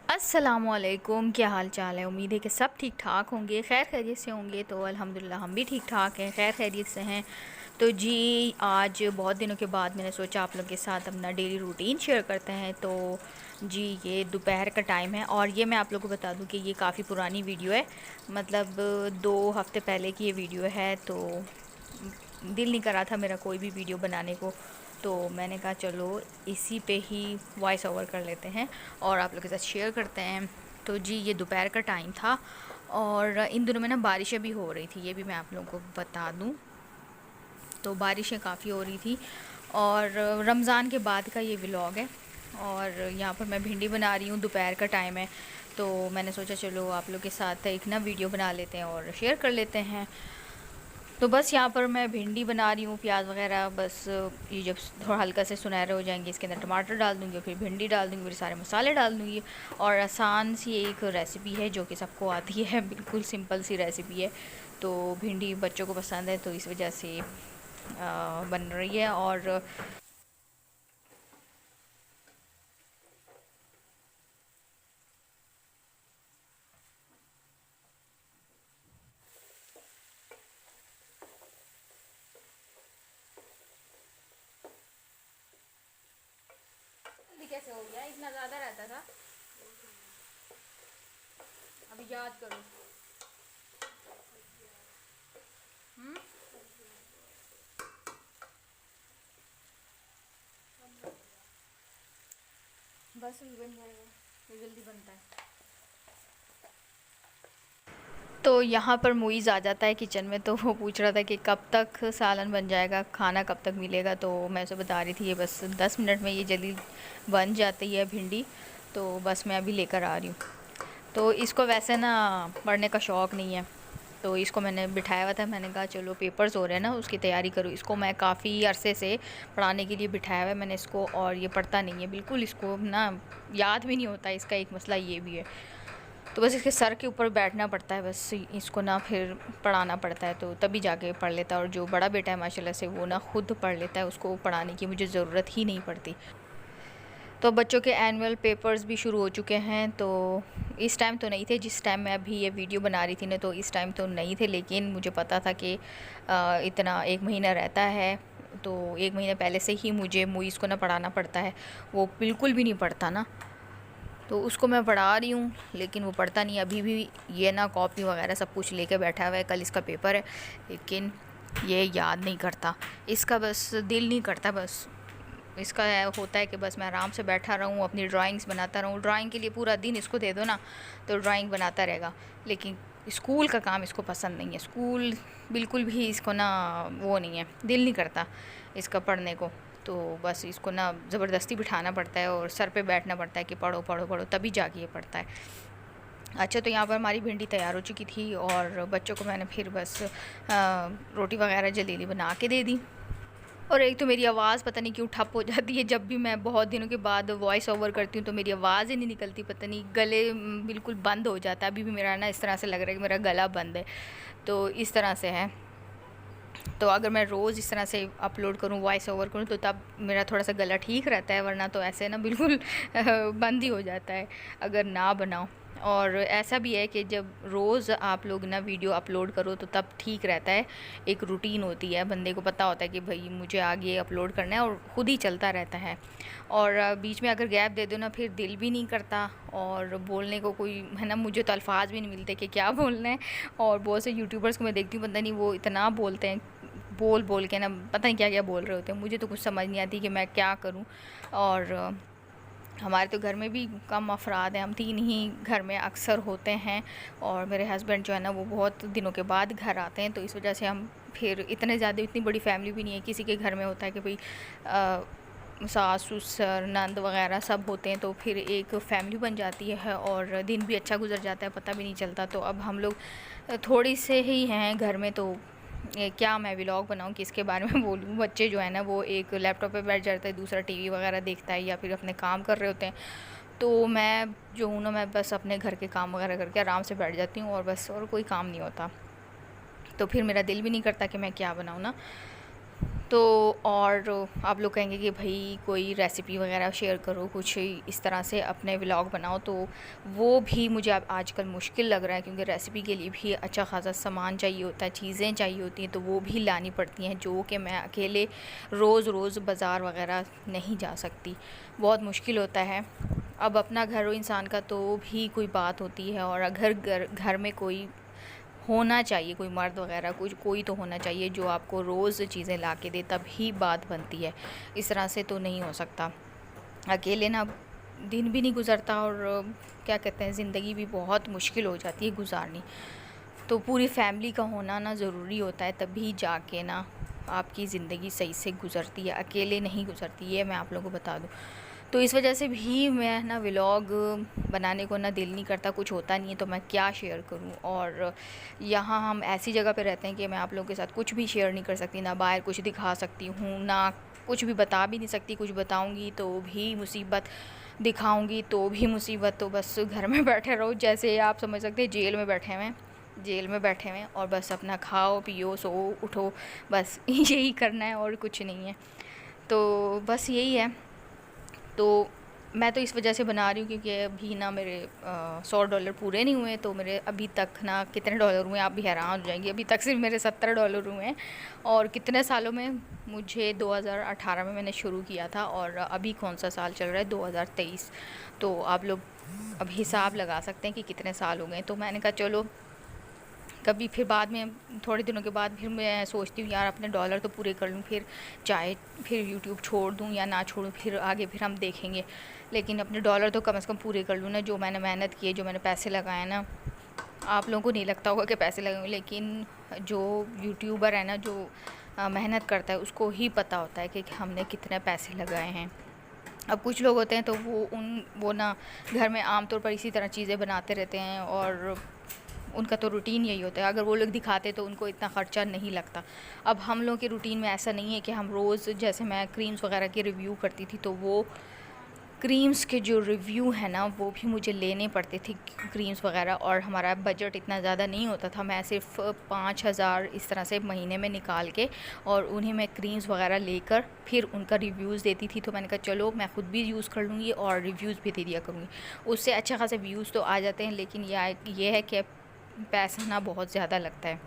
अस्सलामुअलैकुम, क्या हाल चाल है। उम्मीद है कि सब ठीक ठाक होंगे, खैर खैरियत से होंगे। तो अल्हम्दुलिल्लाह हम भी ठीक ठाक हैं, खैर खैरियत से हैं। तो जी, आज बहुत दिनों के बाद मैंने सोचा आप लोग के साथ अपना डेली रूटीन शेयर करते हैं। तो जी, ये दोपहर का टाइम है और ये मैं आप लोगों को बता दूं कि ये काफ़ी पुरानी वीडियो है, मतलब 2 हफ्ते पहले की ये वीडियो है। तो दिल नहीं कर रहा था मेरा कोई भी वीडियो बनाने को, तो मैंने कहा चलो इसी पे ही वॉइस ओवर कर लेते हैं और आप लोग के साथ शेयर करते हैं। तो जी, ये दोपहर का टाइम था और इन दिनों में ना बारिशें भी हो रही थी, ये भी मैं आप लोगों को बता दूं। तो बारिशें काफ़ी हो रही थी और रमज़ान के बाद का ये व्लॉग है। और यहाँ पर मैं भिंडी बना रही हूँ, दोपहर का टाइम है, तो मैंने सोचा चलो आप लोग के साथ एक ना वीडियो बना लेते हैं और शेयर कर लेते हैं। तो बस यहाँ पर मैं भिंडी बना रही हूँ, प्याज वगैरह, बस ये जब थोड़ा हल्का से सुनहरे हो जाएंगे इसके अंदर टमाटर डाल दूँगी, फिर भिंडी डाल दूँगी, फिर सारे मसाले डाल दूँगी। और आसान सी एक रेसिपी है जो कि सबको आती है, बिल्कुल सिंपल सी रेसिपी है। तो भिंडी बच्चों को पसंद है तो इस वजह से बन रही है। और कैसे हो गया, इतना ज़्यादा रहता था। अभी याद करो। हम्म, बस बन जाएगा, ये जल्दी बनता है। तो यहाँ पर मुइज़ आ जाता है किचन में, तो वो पूछ रहा था कि कब तक सालन बन जाएगा, खाना कब तक मिलेगा। तो मैं उसे बता रही थी ये बस 10 मिनट में ये जल्दी बन जाती है भिंडी। तो बस मैं अभी लेकर आ रही हूँ। तो इसको वैसे ना पढ़ने का शौक़ नहीं है, तो इसको मैंने बिठाया हुआ था। मैंने कहा चलो पेपर्स हो रहे हैं ना, उसकी तैयारी करूँ। इसको मैं काफ़ी अरसे से पढ़ाने के लिए बिठाया हुआ है मैंने इसको, और ये पढ़ता नहीं है बिल्कुल, इसको ना याद भी नहीं होता। इसका एक मसला ये भी है। तो बस इसके सर के ऊपर बैठना पड़ता है, बस इसको ना फिर पढ़ाना पड़ता है, तो तभी जाके पढ़ लेता है। और जो बड़ा बेटा है माशाल्लाह से, वो ना खुद पढ़ लेता है, उसको पढ़ाने की मुझे ज़रूरत ही नहीं पड़ती। तो बच्चों के एनुअल पेपर्स भी शुरू हो चुके हैं। तो इस टाइम तो नहीं थे, जिस टाइम मैं अभी ये वीडियो बना रही थी ना, तो इस टाइम तो नहीं थे, लेकिन मुझे पता था कि इतना 1 महीना रहता है। तो 1 महीने पहले से ही मुझे मुइज़ को ना पढ़ाना पड़ता है। वो बिल्कुल भी नहीं पढ़ता ना, तो उसको मैं पढ़ा रही हूँ, लेकिन वो पढ़ता नहीं। अभी भी ये ना कॉपी वगैरह सब कुछ लेके बैठा हुआ है, कल इसका पेपर है, लेकिन ये याद नहीं करता। इसका बस दिल नहीं करता, बस इसका होता है कि बस मैं आराम से बैठा रहूँ, अपनी ड्राइंग्स बनाता रहूँ। ड्राइंग के लिए पूरा दिन इसको दे दो ना, तो ड्राइंग बनाता रहेगा। लेकिन स्कूल का काम इसको पसंद नहीं है, स्कूल बिल्कुल भी इसको ना वो नहीं है, दिल नहीं करता इसका पढ़ने को। तो बस इसको ना ज़बरदस्ती बिठाना पड़ता है और सर पे बैठना पड़ता है कि पढ़ो पढ़ो पढ़ो, तभी जाके ये पढ़ता है। अच्छा, तो यहाँ पर हमारी भिंडी तैयार हो चुकी थी और बच्चों को मैंने फिर बस रोटी वगैरह जल्दी बना के दे दी। और एक तो मेरी आवाज़ पता नहीं क्यों ठप हो जाती है, जब भी मैं बहुत दिनों के बाद वॉइस ओवर करती हूँ तो मेरी आवाज़ ही नहीं निकलती, पता नहीं गले बिल्कुल बंद हो जाता है। अभी भी मेरा ना इस तरह से लग रहा है कि मेरा गला बंद है, तो इस तरह से है। तो अगर मैं रोज़ इस तरह से अपलोड करूँ, वॉइस ओवर करूँ, तो तब मेरा थोड़ा सा गला ठीक रहता है, वरना तो ऐसे ना बिल्कुल बंद ही हो जाता है अगर ना बनाओ। और ऐसा भी है कि जब रोज़ आप लोग ना वीडियो अपलोड करो तो तब ठीक रहता है, एक रूटीन होती है, बंदे को पता होता है कि भाई मुझे आगे अपलोड करना है, और ख़ुद ही चलता रहता है। और बीच में अगर गैप दे दो ना, फिर दिल भी नहीं करता और बोलने को कोई है ना, मुझे तो अल्फाज भी नहीं मिलते कि क्या बोलना है। और बहुत से यूट्यूबर्स को मैं देखती हूँ, पता नहीं वो इतना बोलते हैं, बोल बोल के ना पता नहीं क्या क्या बोल रहे होते हैं, मुझे तो कुछ समझ नहीं आती कि मैं क्या करूं। और हमारे तो घर में भी कम अफराद हैं, हम 3 ही घर में अक्सर होते हैं। और मेरे हस्बैंड जो है ना, वो बहुत दिनों के बाद घर आते हैं, तो इस वजह से हम फिर इतने ज़्यादा, इतनी बड़ी फैमिली भी नहीं है। किसी के घर में होता है कि भाई सास ससुर नंद वगैरह सब होते हैं, तो फिर एक फैमिली बन जाती है और दिन भी अच्छा गुजर जाता है, पता भी नहीं चलता। तो अब हम लोग थोड़ी से ही हैं घर में, तो क्या मैं व्लॉग बनाऊं, किसके बारे में बोलूं। बच्चे जो है ना, वो एक लैपटॉप पे बैठ जाता है, दूसरा टीवी वगैरह देखता है या फिर अपने काम कर रहे होते हैं। तो मैं जो हूँ ना, मैं बस अपने घर के काम वगैरह करके आराम से बैठ जाती हूँ, और बस और कोई काम नहीं होता। तो फिर मेरा दिल भी नहीं करता कि मैं क्या बनाऊँ ना। तो और आप लोग कहेंगे कि भाई कोई रेसिपी वगैरह शेयर करो, कुछ इस तरह से अपने व्लॉग बनाओ, तो वो भी मुझे अब आजकल मुश्किल लग रहा है, क्योंकि रेसिपी के लिए भी अच्छा खासा सामान चाहिए होता है, चीज़ें चाहिए होती हैं, तो वो भी लानी पड़ती हैं, जो कि मैं अकेले रोज़ रोज़ बाज़ार वगैरह नहीं जा सकती, बहुत मुश्किल होता है। अब अपना घर हो इंसान का तो भी कोई बात होती है, और अगर घर में कोई होना चाहिए, कोई मर्द वगैरह कुछ कोई तो होना चाहिए जो आपको रोज़ चीज़ें ला के दे, तभी बात बनती है। इस तरह से तो नहीं हो सकता, अकेले ना दिन भी नहीं गुज़रता, और क्या कहते हैं, ज़िंदगी भी बहुत मुश्किल हो जाती है गुजारनी। तो पूरी फैमिली का होना ना ज़रूरी होता है, तभी जाके ना आपकी ज़िंदगी सही से गुज़रती है, अकेले नहीं गुज़रती, ये मैं आप लोगों को बता दूँ। तो इस वजह से भी मैं ना व्लॉग बनाने को ना दिल नहीं करता, कुछ होता नहीं है तो मैं क्या शेयर करूं। और यहाँ हम ऐसी जगह पे रहते हैं कि मैं आप लोगों के साथ कुछ भी शेयर नहीं कर सकती, ना बाहर कुछ दिखा सकती हूँ, ना कुछ भी बता भी नहीं सकती, कुछ बताऊँगी तो भी मुसीबत, दिखाऊँगी तो भी मुसीबत। तो बस घर में बैठे रहो, जैसे आप समझ सकते हैं जेल में बैठे हुए हैं, जेल में बैठे हुए हैं, और बस अपना खाओ पियो सो उठो, बस यही करना है और कुछ नहीं है। तो बस यही है। तो मैं तो इस वजह से बना रही हूँ क्योंकि अभी ना मेरे $100 पूरे नहीं हुए, तो मेरे अभी तक ना कितने डॉलर हुए आप भी हैरान हो जाएंगे, अभी तक सिर्फ मेरे $70 हुए हैं। और कितने सालों में, मुझे 2018 में मैंने शुरू किया था, और अभी कौन सा साल चल रहा है, 2023। तो आप लोग अब हिसाब लगा सकते हैं कि कितने साल हो गए। तो मैंने कहा चलो कभी फिर बाद में, थोड़े दिनों के बाद फिर मैं सोचती हूँ यार अपने डॉलर तो पूरे कर लूँ, फिर चाहे फिर यूट्यूब छोड़ दूँ या ना छोड़ूँ, फिर आगे फिर हम देखेंगे, लेकिन अपने डॉलर तो कम से कम पूरे कर लूँ ना, जो मैंने मेहनत की है, जो मैंने पैसे लगाए ना। आप लोगों को नहीं लगता होगा कि पैसे लगाए, लेकिन जो यूट्यूबर है ना, जो मेहनत करता है, उसको ही पता होता है कि हमने कितने पैसे लगाए हैं। अब कुछ लोग होते हैं तो वो ना घर में आमतौर पर इसी तरह चीज़ें बनाते रहते हैं, और उनका तो रूटीन यही होता है, अगर वो लोग दिखाते तो उनको इतना ख़र्चा नहीं लगता। अब हम लोग के रूटीन में ऐसा नहीं है कि हम रोज़, जैसे मैं क्रीम्स वगैरह की रिव्यू करती थी, तो वो क्रीम्स के जो रिव्यू है ना वो भी मुझे लेने पड़ते थे, क्रीम्स वगैरह, और हमारा बजट इतना ज़्यादा नहीं होता था। मैं सिर्फ 5,000 इस तरह से महीने में निकाल के, और उन्हें मैं क्रीम्स वगैरह लेकर फिर उनका रिव्यूज़ देती थी। तो मैंने कहा चलो मैं ख़ुद भी यूज़ कर लूँगी और रिव्यूज़ भी दे दिया करूँगी, उससे अच्छे खासे व्यूज़ तो आ जाते हैं, लेकिन ये है कि पैसा ना बहुत ज़्यादा लगता है।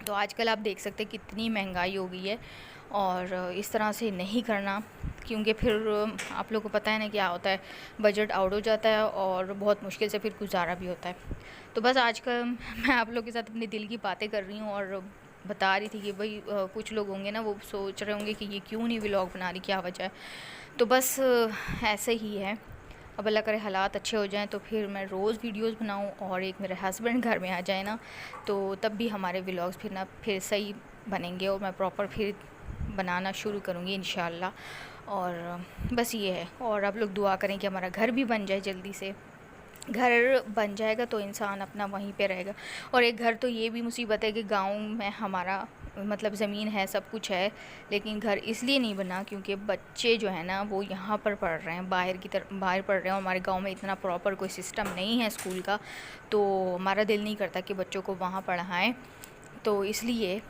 तो आजकल आप देख सकते हैं कितनी महंगाई हो गई है, और इस तरह से नहीं करना, क्योंकि फिर आप लोगों को पता है ना क्या होता है, बजट आउट हो जाता है और बहुत मुश्किल से फिर गुजारा भी होता है। तो बस आजकल मैं आप लोगों के साथ अपने दिल की बातें कर रही हूँ, और बता रही थी कि भाई कुछ लोग होंगे ना वो सोच रहे होंगे कि ये क्यों नहीं व्लॉग बना रही, क्या वजह है। तो बस ऐसे ही है। अब अल्लाह करे हालात अच्छे हो जाएं तो फिर मैं रोज़ वीडियोस बनाऊं, और एक मेरे हस्बैंड घर में आ जाए ना, तो तब भी हमारे व्लॉग्स फिर सही बनेंगे, और मैं प्रॉपर फिर बनाना शुरू करूँगी इंशाल्लाह। और बस ये है, और आप लोग दुआ करें कि हमारा घर भी बन जाए जल्दी से। घर बन जाएगा तो इंसान अपना वहीं पे रहेगा। और एक घर तो ये भी मुसीबत है कि गांव में हमारा मतलब ज़मीन है, सब कुछ है, लेकिन घर इसलिए नहीं बना क्योंकि बच्चे जो है ना वो यहाँ पर पढ़ रहे हैं, बाहर पढ़ रहे हैं, और हमारे गांव में इतना प्रॉपर कोई सिस्टम नहीं है स्कूल का, तो हमारा दिल नहीं करता कि बच्चों को वहाँ पढ़ाएं। तो इसलिए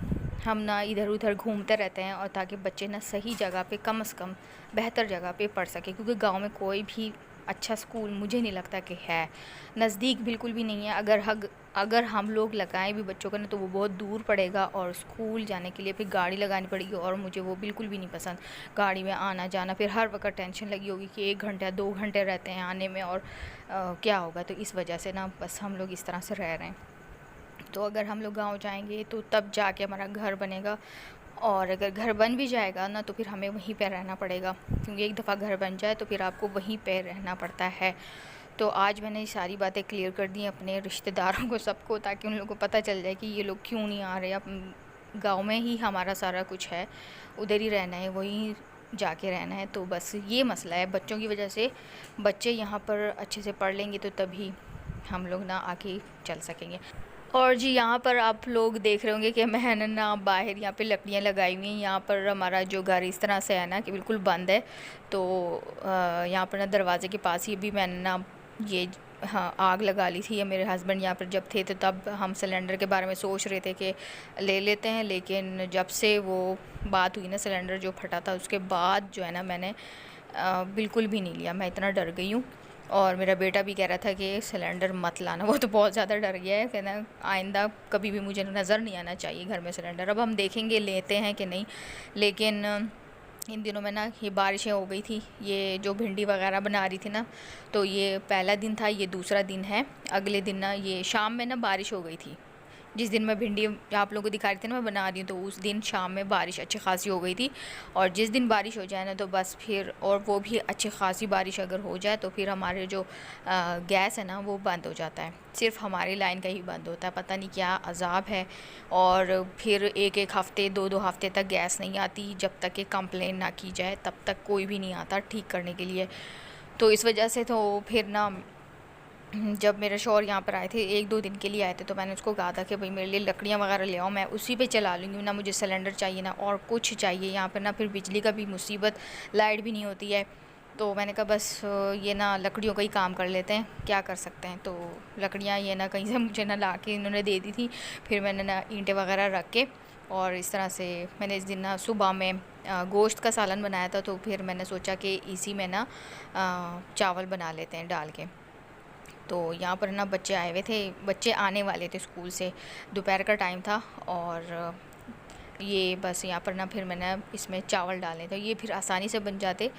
हम ना इधर उधर घूमते रहते हैं, और ताकि बच्चे ना सही जगह पे, कम से कम बेहतर जगह पे पढ़ सके, क्योंकि गांव में कोई भी अच्छा स्कूल मुझे नहीं लगता कि है, नज़दीक बिल्कुल भी नहीं है। अगर हम लोग लगाएं भी बच्चों को ना, तो वो बहुत दूर पड़ेगा, और स्कूल जाने के लिए फिर गाड़ी लगानी पड़ेगी, और मुझे वो बिल्कुल भी नहीं पसंद, गाड़ी में आना जाना, फिर हर वक्त टेंशन लगी होगी कि 1 घंटा 2 घंटे रहते हैं आने में, और क्या होगा। तो इस वजह से ना बस हम लोग इस तरह से रह रहे हैं। तो अगर हम लोग गाँव जाएंगे तो तब जाके हमारा घर बनेगा, और अगर घर बन भी जाएगा ना तो फिर हमें वहीं पे रहना पड़ेगा, क्योंकि एक दफ़ा घर बन जाए तो फिर आपको वहीं पे रहना पड़ता है। तो आज मैंने ये सारी बातें क्लियर कर दी अपने रिश्तेदारों को, सबको, ताकि उन लोगों को पता चल जाए कि ये लोग क्यों नहीं आ रहे। अब गाँव में ही हमारा सारा कुछ है, उधर ही रहना है, वहीं जाके रहना है। तो बस ये मसला है, बच्चों की वजह से बच्चे यहाँ पर अच्छे से पढ़ लेंगे तो तभी हम लोग ना आगे चल सकेंगे। और जी यहाँ पर आप लोग देख रहे होंगे कि मैंने ना बाहर यहाँ पे लकड़ियाँ लगाई हुई हैं। यहाँ पर हमारा जो घर इस तरह से है ना कि बिल्कुल बंद है, तो यहाँ पर ना दरवाज़े के पास ही भी मैंने ना ये हाँ आग लगा ली थी। या मेरे हस्बैंड यहाँ पर जब थे तो तब हम सिलेंडर के बारे में सोच रहे थे कि ले लेते हैं, लेकिन जब से वो बात हुई ना सिलेंडर जो फटा था उसके बाद जो है ना मैंने बिल्कुल भी नहीं लिया। मैं इतना डर गई हूँ। और मेरा बेटा भी कह रहा था कि सिलेंडर मत लाना, वो तो बहुत ज़्यादा डर गया है, कहना आइंदा कभी भी मुझे नज़र नहीं आना चाहिए घर में सिलेंडर। अब हम देखेंगे लेते हैं कि नहीं। लेकिन इन दिनों में ना ये बारिशें हो गई थी, ये जो भिंडी वगैरह बना रही थी ना, तो ये पहला दिन था, ये दूसरा दिन है। अगले दिन ना ये शाम में ना बारिश हो गई थी। जिस दिन मैं भिंडी आप लोगों को दिखा रही थी ना मैं बना रही हूँ, तो उस दिन शाम में बारिश अच्छी खासी हो गई थी। और जिस दिन बारिश हो जाए ना तो बस फिर, और वो भी अच्छी खासी बारिश अगर हो जाए तो फिर हमारे जो गैस है ना वो बंद हो जाता है। सिर्फ हमारी लाइन का ही बंद होता है, पता नहीं क्या अजाब है। और फिर एक एक हफ़्ते 2-2 हफ़्ते तक गैस नहीं आती, जब तक कि कंप्लेन ना की जाए तब तक कोई भी नहीं आता ठीक करने के लिए। तो इस वजह से तो फिर ना जब मेरे शौहर यहाँ पर आए थे 1-2 दिन के लिए आए थे, तो मैंने उसको कहा था कि भाई मेरे लिए लकड़ियाँ वगैरह ले आओ, मैं उसी पे चला लूँगी, ना मुझे सिलेंडर चाहिए ना और कुछ चाहिए। यहाँ पर ना फिर बिजली का भी मुसीबत, लाइट भी नहीं होती है। तो मैंने कहा बस ये ना लकड़ियों का ही काम कर लेते हैं, क्या कर सकते हैं। तो लकड़ियाँ ये ना कहीं से मुझे ना ला के इन्होंने दे दी थी। फिर मैंने ना ईंटें वगैरह रख के और इस तरह से मैंने इस दिन ना सुबह में गोश्त का सालन बनाया था। तो फिर मैंने सोचा कि इसी में ना चावल बना लेते हैं डाल के। तो यहाँ पर ना बच्चे आए हुए थे, बच्चे आने वाले थे स्कूल से, दोपहर का टाइम था। और ये बस यहाँ पर ना फिर मैंने इसमें चावल डाले थे, ये फिर आसानी से बन जाते।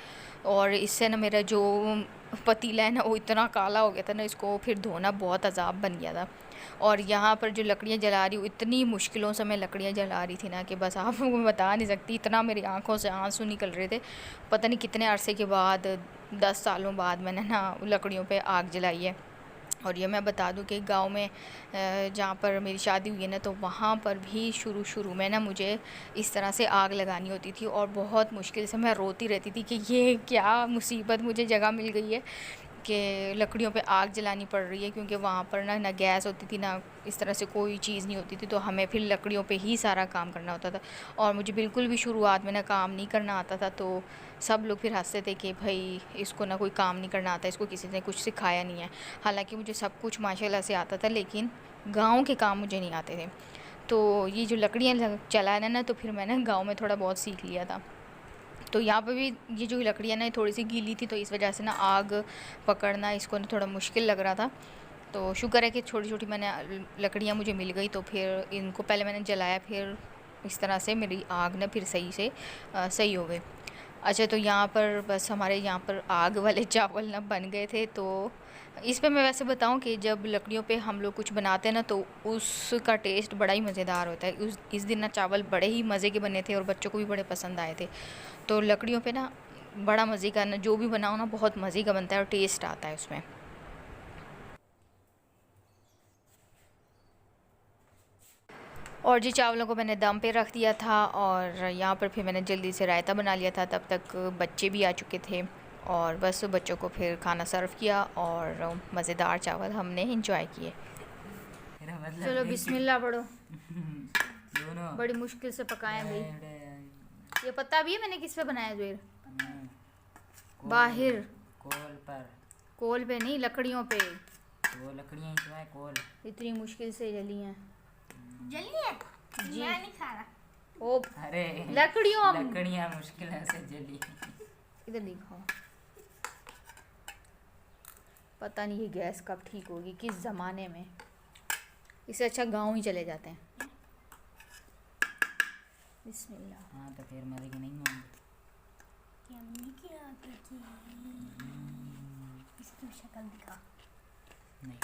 और इससे ना मेरा जो पतीला है ना वो इतना काला हो गया था ना, इसको फिर धोना बहुत अजाब बन गया था। और यहाँ पर जो लकड़ियाँ जला रही हूँ, इतनी मुश्किलों से मैं लकड़ियाँ जला रही थी ना कि बस आप लोगों को बता नहीं सकती, इतना मेरी आंखों से आंसू निकल रहे थे। पता नहीं कितने अरसे के बाद, 10 सालों बाद मैंने ना लकड़ियों पे आग जलाई है। और ये मैं बता दूं कि गांव में जहाँ पर मेरी शादी हुई है ना, तो वहाँ पर भी शुरू में ना मुझे इस तरह से आग लगानी होती थी और बहुत मुश्किल से मैं रोती रहती थी कि ये क्या मुसीबत मुझे जगह मिल गई है कि लकड़ियों पे आग जलानी पड़ रही है। क्योंकि वहाँ पर ना गैस होती थी ना इस तरह से कोई चीज़ नहीं होती थी, तो हमें फिर लकड़ियों पे ही सारा काम करना होता था। और मुझे बिल्कुल भी शुरुआत में ना काम नहीं करना आता था, तो सब लोग फिर हंसते थे कि भाई इसको ना कोई काम नहीं करना आता, इसको किसी ने कुछ सिखाया नहीं है। हालांकि मुझे सब कुछ माशाल्लाह से आता था, लेकिन गाँव के काम मुझे नहीं आते थे। तो ये जो लकड़ियाँ चलाना ना, तो फिर मैंने गाँव में थोड़ा बहुत सीख लिया था। तो यहाँ पे भी ये जो लकड़ियाँ ना थोड़ी सी गीली थी, तो इस वजह से ना आग पकड़ना इसको ना थोड़ा मुश्किल लग रहा था। तो शुक्र है कि छोटी छोटी मैंने लकड़ियाँ मुझे मिल गई, तो फिर इनको पहले मैंने जलाया, फिर इस तरह से मेरी आग ना फिर सही से सही हो गई। अच्छा, तो यहाँ पर बस हमारे यहाँ पर आग वाले चावल ना बन गए थे। तो इस पे मैं वैसे बताऊँ कि जब लकड़ियों पे हम लोग कुछ बनाते हैं ना, तो उसका टेस्ट बड़ा ही मज़ेदार होता है। इस दिन ना चावल बड़े ही मज़े के बने थे और बच्चों को भी बड़े पसंद आए थे। तो लकड़ियों पे ना बड़ा मज़े का ना जो भी बनाओ ना बहुत मज़े का बनता है और टेस्ट आता है उसमें। और जी चावलों को मैंने दम पे रख दिया था और यहाँ पर फिर मैंने जल्दी से रायता बना लिया था। तब तक बच्चे भी आ चुके थे और बस बच्चों को फिर खाना सर्व किया और मज़ेदार चावल हमने इंजॉय किए। चलो बिस्मिल्लाह पढ़ो। दोनों बड़ी मुश्किल से पकाए हैं भाई। ये पता भी है मैंने किस पे बनाया जुएर? बाहर कोल पे नहीं, लकड़ियों पे। वो लकड़ियाँ इसमें कोल इतनी मुश्किल से जली हैं। जली है जी, मैं नहीं खा रहा। ओ अरे लकड़ियाँ मुश्किल से जली। इधर दिखाओ। पता नहीं ये गैस कब ठीक होगी, किस ज़माने में। इससे अच्छा गांव ही चले जाते हैं। बिस्मिल्लाह। हाँ तो फिर मरे की नहीं होंगे। इसकी शक्ल दिखा। नहीं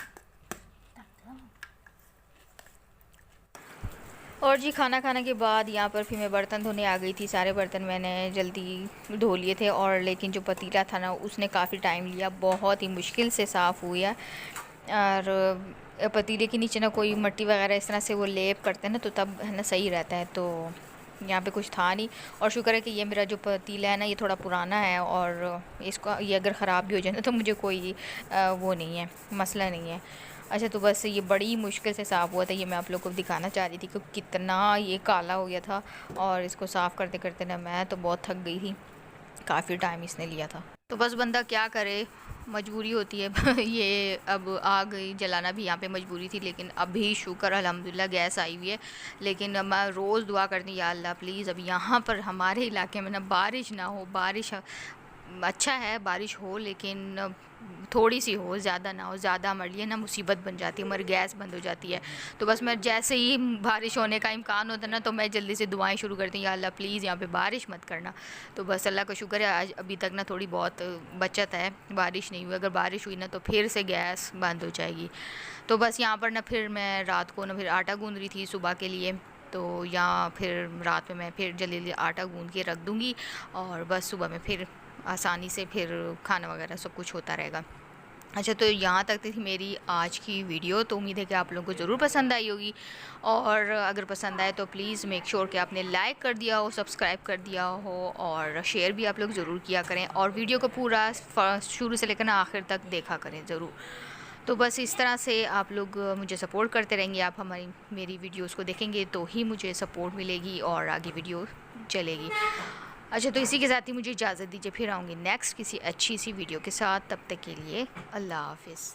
और जी खाना खाने के बाद यहाँ पर फिर मैं बर्तन धोने आ गई थी। सारे बर्तन मैंने जल्दी धो लिए थे और लेकिन जो पतीला था ना उसने काफ़ी टाइम लिया, बहुत ही मुश्किल से साफ़ हुआ। और पतीले के नीचे ना कोई मिट्टी वगैरह इस तरह से वो लेप करते हैं ना, तो तब है ना सही रहता है। तो यहाँ पे कुछ था नहीं और शुक्र है कि ये मेरा जो पतीला है ना ये थोड़ा पुराना है और इसको ये अगर ख़राब भी हो जाए ना तो मुझे कोई वो नहीं है, मसला नहीं है। अच्छा, तो बस ये बड़ी मुश्किल से साफ़ हुआ था। ये मैं आप लोग को दिखाना चाह रही थी कि कितना ये काला हो गया था और इसको साफ़ करते करते ना मैं तो बहुत थक गई थी, काफ़ी टाइम इसने लिया था। तो बस बंदा क्या करे, मजबूरी होती है ये अब आग जलाना भी यहाँ पे मजबूरी थी, लेकिन अभी शुक्र अल्हम्दुलिल्लाह गैस आई हुई है। लेकिन अब मैं रोज़ दुआ करती हूँ, या अल्लाह प्लीज़ अब यहाँ पर हमारे इलाके में ना बारिश ना हो। बारिश अच्छा है बारिश हो, लेकिन थोड़ी सी हो, ज़्यादा ना हो। ज़्यादा हमारे लिए ना मुसीबत बन जाती है, हमारी गैस बंद हो जाती है। तो बस मैं जैसे ही बारिश होने का इम्कान होता है ना, तो मैं जल्दी से दुआएं शुरू करती हूँ, या अल्लाह प्लीज़ यहाँ पे बारिश मत करना। तो बस अल्लाह का शुक्र है आज अभी तक ना थोड़ी बहुत बचत है, बारिश नहीं हुई। अगर बारिश हुई ना तो फिर से गैस बंद हो जाएगी। तो बस यहाँ पर ना फिर मैं रात को ना फिर आटा गूँध रही थी सुबह के लिए। तो यहाँ फिर रात में मैं फिर जल्दी जल्दी आटा गूँध के रख दूँगी, और बस सुबह में फिर आसानी से फिर खाना वगैरह सब कुछ होता रहेगा। अच्छा, तो यहाँ तक थी मेरी आज की वीडियो। तो उम्मीद है कि आप लोगों को ज़रूर पसंद आई होगी, और अगर पसंद आए तो प्लीज़ मेक श्योर कि आपने लाइक कर दिया हो, सब्सक्राइब कर दिया हो, और शेयर भी आप लोग ज़रूर किया करें, और वीडियो को पूरा शुरू से लेकर ना आखिर तक देखा करें ज़रूर। तो बस इस तरह से आप लोग मुझे सपोर्ट करते रहेंगे। आप मेरी वीडियोस को देखेंगे तो ही मुझे सपोर्ट मिलेगी और आगे वीडियो चलेगी। अच्छा, तो इसी के साथ ही मुझे इजाज़त दीजिए, फिर आऊँगी नेक्स्ट किसी अच्छी सी वीडियो के साथ। तब तक के लिए अल्लाह हाफ़िज़।